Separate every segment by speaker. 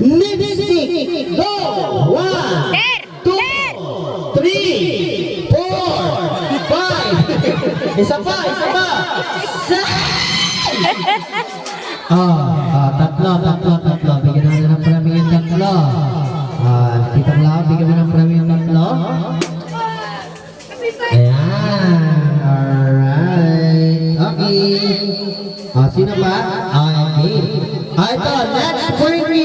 Speaker 1: Lipstick. Go! 1, 2, 3, 4, 5. Isa pa, isa pa. Tatlo. Bigyan natin ng premyo yung tatlo. Kita mo lang, bigyan mo ng premyo yung tatlo. Ayan. Alright. Okay. Sino pa? Okay. Ito, let's bring me.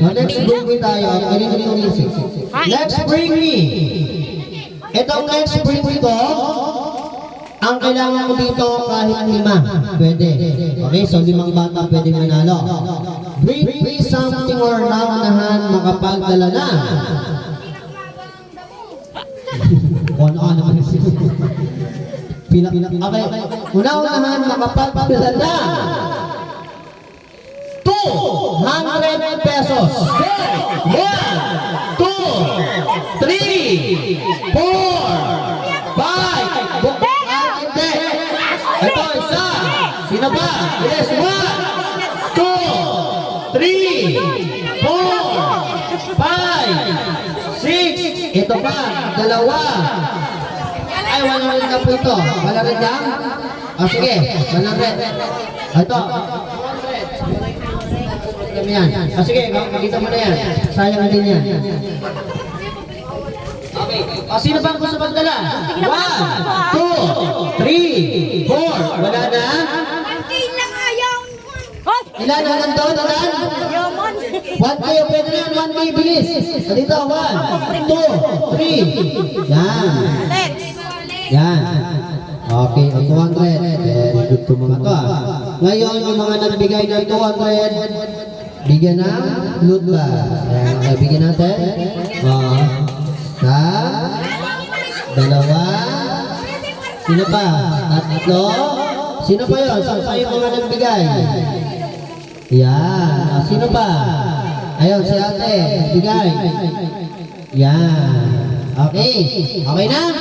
Speaker 1: Let's bring me tayo. Let's bring me. Itong let's bring me ko, ang kailangan ko dito kahit 5. Pwede. Okay, so 5 bata pwede manalo. Bring me something or naunahan makapagdala na. Ano naman okay. Una-unahan makapagdala na 200 pesos. 1, 2, 3, 4, 5. Ito, isa. Sino ba? Bilis. 1, 2, 3, 4, 5, 6. Ito pa, 2. Ay, 100 na po ito. 100 lang? Sige, 100. Ito. 200. Yan. Sige, makita mo na yan. Sayang din yan. Okay. Sino bang gusto magdala? 1, 2, 3, 4. Wala na? Ilan ang nandun? Ilan? 1K o pwede na yan. 1K bilis. Dito, 1, 2, 3. Yan. Yan. Okay, 200. Very good to mga to. Ngayon, yung mga nagbigay ng 200, bigyan ng loot bag. Okay, bigyan natin. 2. Sino pa? 3. Sino pa yun? Saan pa yung mga nagbigay? Yan. Sino pa? Ayun, si ate. Bigay. Yan. Okay. Okay na?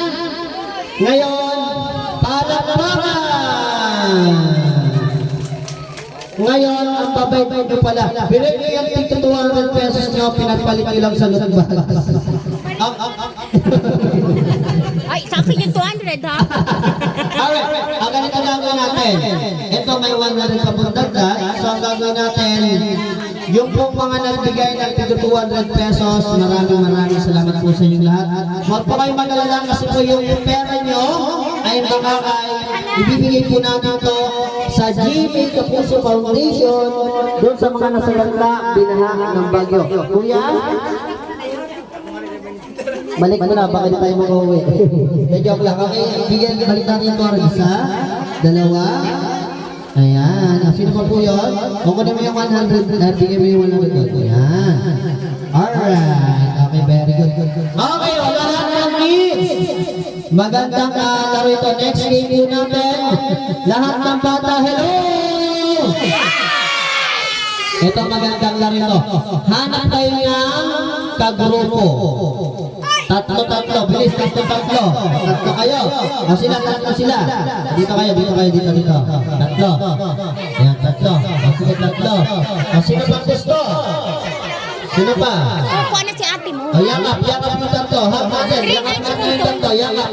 Speaker 1: Ngayon, palakpakan! Ngayon, ang babay-bay nyo pala. Bilhin nyo yung tig 200 pesos nyo, pinagpalit nyo lang sa loot bag.
Speaker 2: Ay, sa akin yung 200 ha?
Speaker 1: Alright, ang ganito gagawin natin. Ito may 100 papunta ka. So ang gagawin natin, yung pong mga nagbigay ng 200 pesos, maraming salamat po sa inyong lahat. Huwag po kayong mag-alala kasi po yung pera nyo ay ibibigay po natin ito sa Jimmy Kapuso Foundation doon sa mga nasalanta, binaha ng bagyo. Kuya? Balik mo na, baka di tayo mag-uwi. Joke lang. Okay, balik natin ito. 1, 2. Ayan. Sino pa po yun? Kung kunin mo yung 100, bigyan mo yung 100. Ayan. Alright. Okay, very good. Okay, wala lang ng needs. Magandang laro ito. Next game po natin. Lahat ng bata, hello! Ito magandang laro ito. Hanap kayo ng kagrupo. Tatlo. Bilis, tatlo. Tatlo kayo. Tatlo sila. Dito kayo. Tatlo. Ayan, tatlo. Sige, tatlo. Sino bang gusto? Sino pa?
Speaker 2: Kuha na si ate mo.
Speaker 1: Yakap yung tatlo. Yakap natin yung tatlo. Yakap.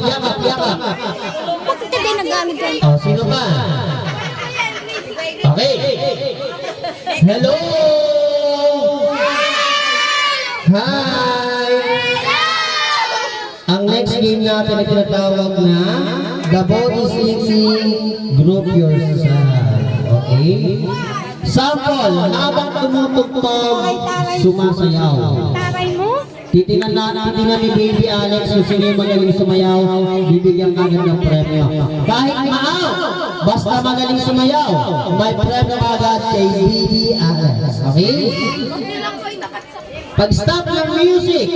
Speaker 2: Bakit ka din nagamit yan?
Speaker 1: Sino pa? Okay. Hello! Hi! Ang next game natin ay tinatawag na The Body Singing Group Yourself. Okay? Sample, habang tumutugtog, sumasayaw.
Speaker 2: Taray mo?
Speaker 1: Titingnan ni Baby Alex kung sino yung magaling sumayaw, bibigyan kagad ng premyo. Kahit maaw, basta magaling sumayaw, may premyo agad kay Baby Alex. Okay? Pag-stop ng music,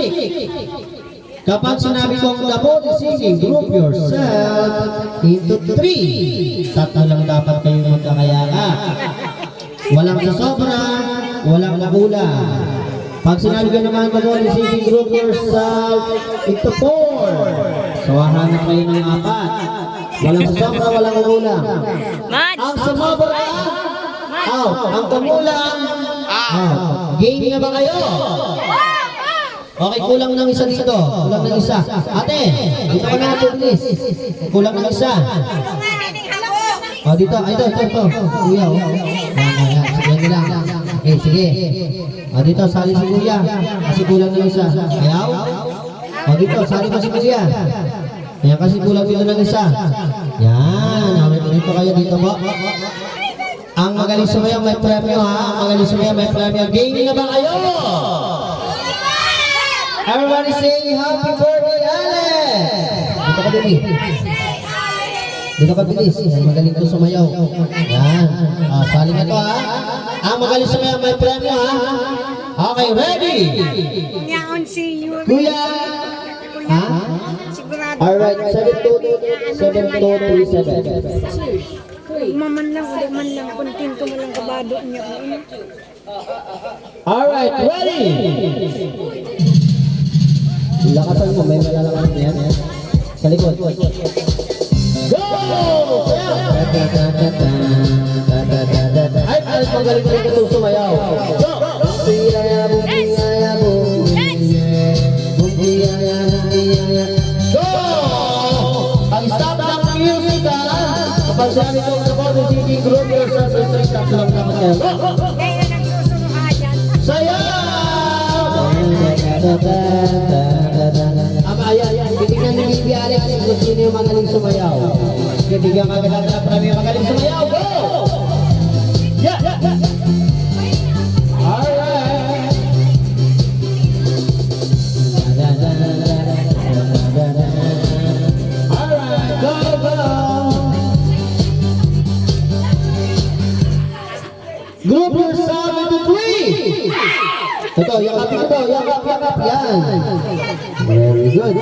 Speaker 1: kapag sinabi kong The Body Singing Group Yourself into 3, tatlo lang dapat kayong magkakayaka. Walang sasobra, walang nakulang. Pag sinabi ko naman The Body Singing Group Yourself into 4, so hahanap kayo ng 4. Walang sasobra, walang nakulang. Ang sumobra, ang kumulang, Game na ba kayo? Okay, kulang ng isa dito. Kulang ng isa. Ate, dito ka na, please. Kulang ng isa. Dito. Ito. Kuya, Sige lang. Okay, sige. Dito, sali si kuya. Kasi kulang ng isa. Ayaw? Dito, sali pa si kuya. Ayan, kasi kulang dito ng isa. Yan. Dito kayo, dito po. Ang magaling sumayaw may premyo ha. Ang magaling sumayaw may premyo. Game na ba kayo? Everybody say happy birthday, Alex! Dito ka, Billy. Dito ka, bilis. Magaling to sumayaw. Yan. Sali na to ha. Ang magaling sumayaw may premyo ha. Okay, ready?
Speaker 2: Ngayon si Yuri.
Speaker 1: Kuya! Ha?
Speaker 2: Sigurado.
Speaker 1: Alright, 7237.
Speaker 2: Umaman lang, kontento mo lang kabado niya.
Speaker 1: Alright, ready? Lakasan mo, may malalakas na yan. Sa likod. Go! Ay, magaling itong sumayaw. Go! Bumiyaya, bumiyaya, bumiyaya. Bumiyaya, bumiyaya. Go! Ang stop ng music ha. Kapag sabi ko sa Body City Group, your self-respect, tatlo lang naman kayo. Go!
Speaker 2: Kaya nagsusunod ka dyan.
Speaker 1: Sayaw! Ayan. Bibigyan ni Bibi Alex kung sino yung magaling sumayaw. Bibigyan ka agad ng premyo yung magaling sumayaw. Go! Yeah! Alright! Alright, go! Group yourself into 3! Ito, yakap. Yan. Very good.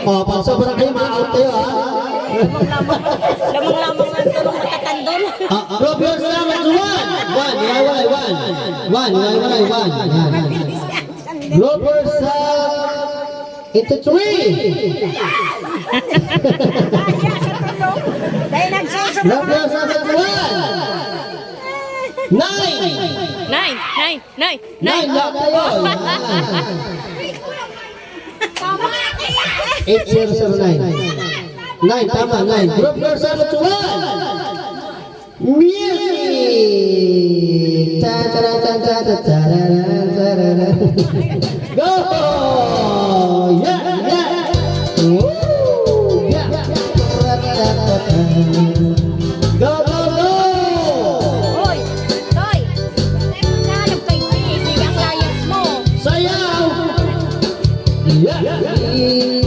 Speaker 1: Pag sobrang kayo, ma-out kayo, ha?
Speaker 2: Lamang-lamang ang tulong matatandol.
Speaker 1: Group yourself into 1. One. Group yourself into 3.
Speaker 2: Dahil nagsusunod.
Speaker 1: Group yourself into 1. 9 lang kayo. 8009. 9, tama, 9. Group yourself into 1. Music! Go! Yeah! Woo! Yeah! Go!
Speaker 2: Hoy! Toy! Nahanap kay Pisi ang layas mo.
Speaker 1: Sayaw! Yeah!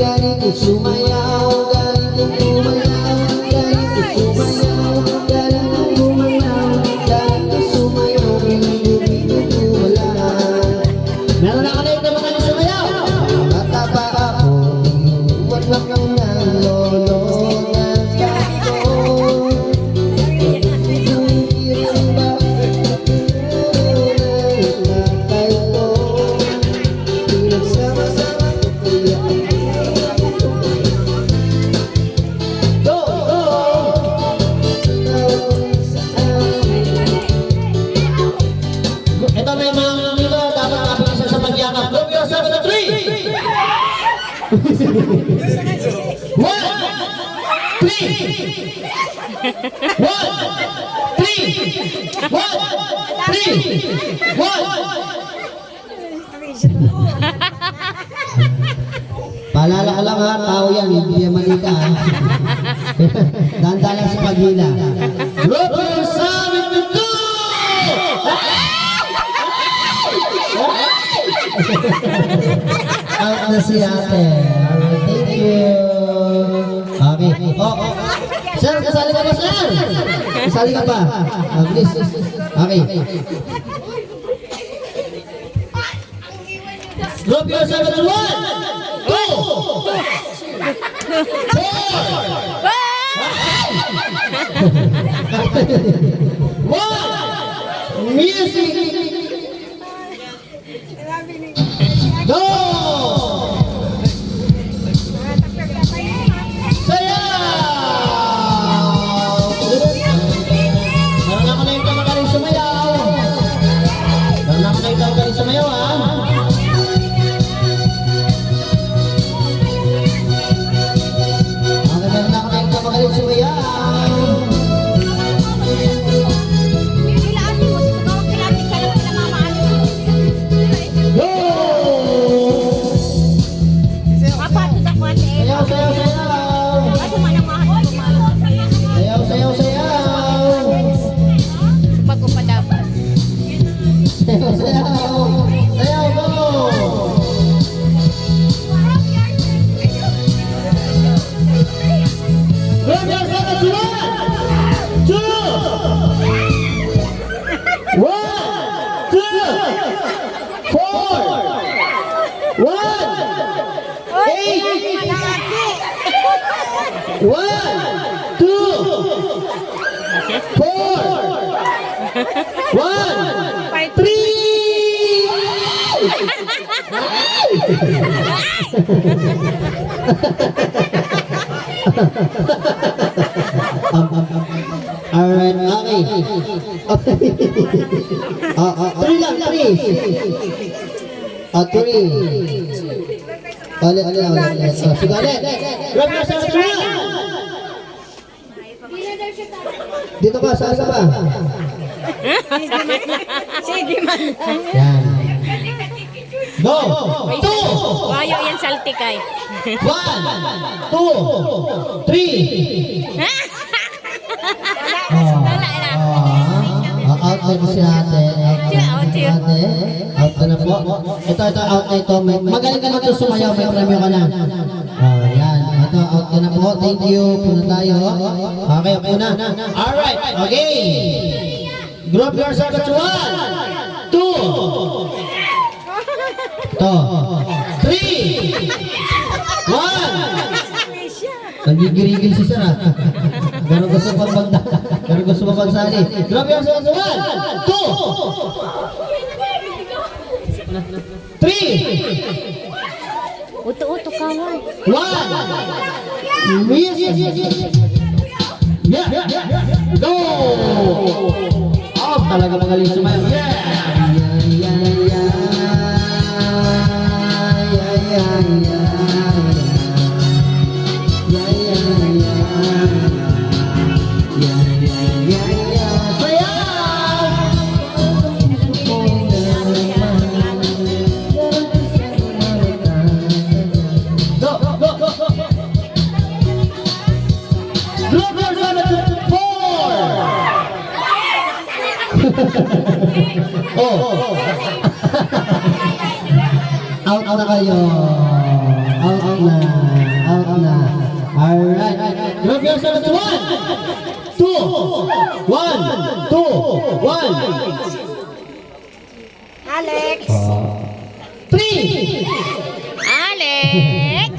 Speaker 1: Ganito sumayaw, ganito sumayaw, ganito sumayaw, ganito sumayaw, ganito sumayaw, ganito sumayaw. Meron na kanina mga sumayaw! Bata pa ako, inuwan lang ng lolo ng kako. Ito may mga nilo, dapat mapilisa sa pagyakap. Group yourself in a 3! 1, 3! Paalala ka lang ha, tao yan, hindi yan manika ha. Dahan-dahan lang sa paghila. Group yourself in a 2! Out na si ate. Alright, thank you. Okay. Sir, kasali ka ba, sir? Kasali ka ba? Please. Okay. Group yourself into 1, 2, 1. Music. Go! Sayaw! Meron ako na yung 4, 1, 8, 1, 2, 4, 1, 3, 2, 1, Alright, okay. Three lang, three. Three. Ulit. Sige, ulit. Grab yourself, three. Dito ka, sa ka ba?
Speaker 2: Sige man.
Speaker 1: Yan. Go! Two!
Speaker 2: Bayo yan salty kay.
Speaker 1: 1, 2, 3.
Speaker 2: Dala na.
Speaker 1: Out na po si ate. Out na po. Ito, out na ito. Magaling ka na ito sumayaw. May premyo ka na. Yan. Ito, out ka na po. Thank you. Puna tayo. Okay, puna. Alright. Okay. Group yourself at 1, 2. Ito. 3. 1. Nagigirigil si Sir. Pero gusto pang magda. Pero gusto pa pagsali. Grab yourself at 1, 2, 3.
Speaker 2: Uto-uto ka man.
Speaker 1: 1. Yes. Yeah. Go. Off talaga magaling sumayaw. Out na kayo. Out na. Alright. Grab yourself at 1, 2, 1, 2, 1.
Speaker 2: Alex.
Speaker 1: 3.
Speaker 2: Alex.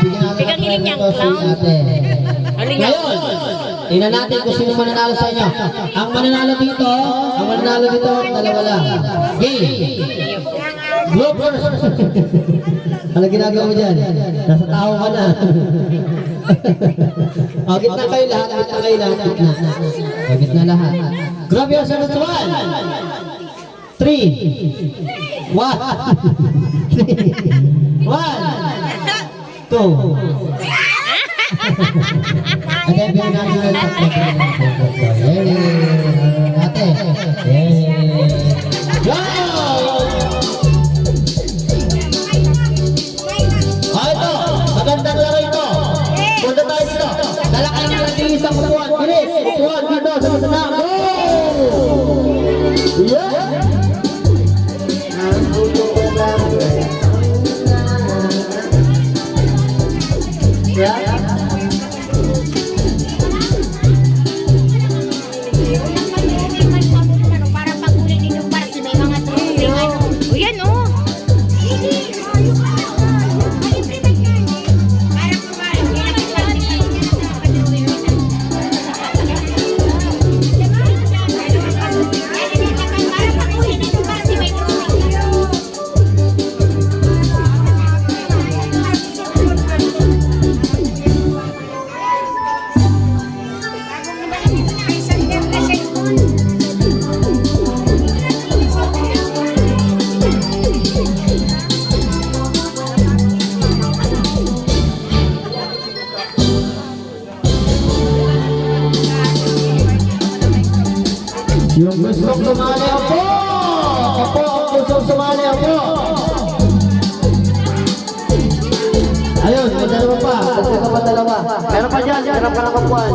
Speaker 1: Bigyan natin
Speaker 2: Bigang hiling niyang clown. Aling
Speaker 1: Ngayon, tingnan natin kung sino mananalo sa inyo. Ang mananalo dito, dalawa lang. Game. Bloopers. Ano ginagawa mo dyan? Nasa tao ka na. Gitna kayo lahat. Gitna lahat. Grab yourself at 1, 3, 1, 1, 2. Ate, biyan natin ang ate. Go! Ito, magandang laro ito. Punta tayo dito. Dala kayo ng natin isang upuan. Bilis, upuan dito sa sana. Go! Yeah!
Speaker 2: Para pag-uli dito para sa may mga tulingan. O yan o.
Speaker 1: Yung gustong sumali ako! Ako ang gustong sumali ako! Ayun, may dalawa pa. Dalawa. Meron pa dyan, meron pa ng kapuan.